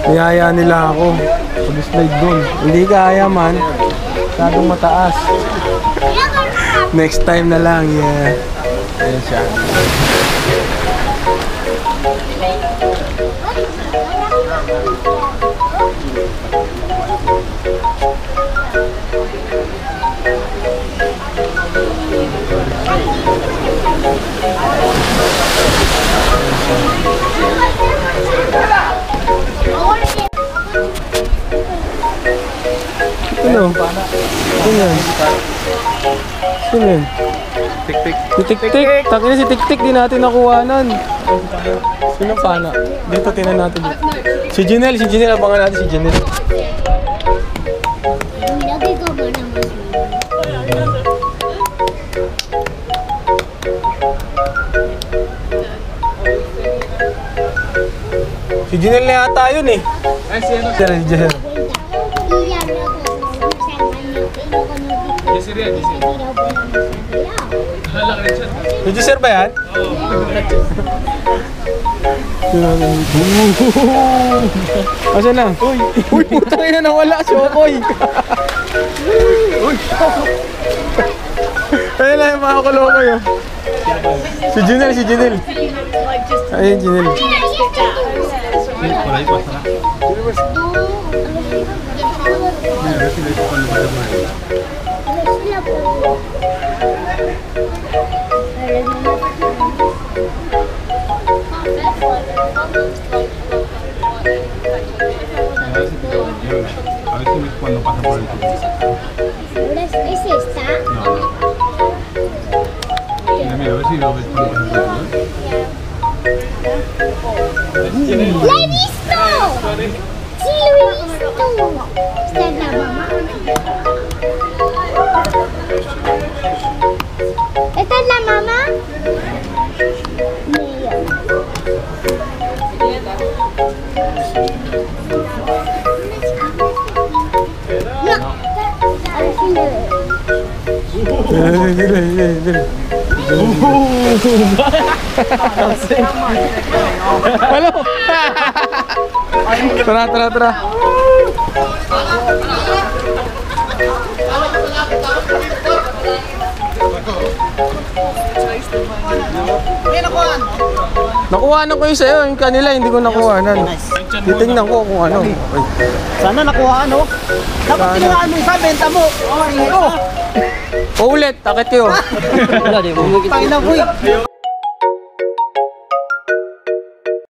Niyaya nila ako. Pag-slide dun. Hindi kaya man. Masyadong mataas. Next time na lang, yeah. Ayan siya. Ano? Ano yan? Sino yan? Tik-tik. Si Tik-tik. Takina si Tik-tik, di natin nakuhanan. Sino pana? Dito, tinan natin dito. Si Janelle, abangan natin si Janelle. Si Janelle na yata yun eh. Ay, si ano? Si Janelle. Jessiria, Jessiria. Halak rin siya. Si Jessiria ba yan? Asan na? Uy, putang ina, nawala si Okoy. Ayun na yung mga kalokoy. Si Janelle. Ayun, Janelle. Por ahí pasa. Mira, a ver si le tocan los demás. A ver si cuando pasa por el tubo. ¿Es esta? No. Mira, a ver si lo ves cuando pasa por el tubo. ¡La he visto! ¡Sí, lo he visto! ¿Esta es la mamá? ¿Esta es la mamá? No. A ver si me veo. Dile. Halo. Tara. Nakuhanan ko yung sa'yo, yung kanila hindi ko nakuhanan. Titingnan ko kung ano. Sana nakuha ano? Dapat kinuhaan mo isa, benta mo. Paulit, takit yun. Wala, di mo. Pangina ko eh.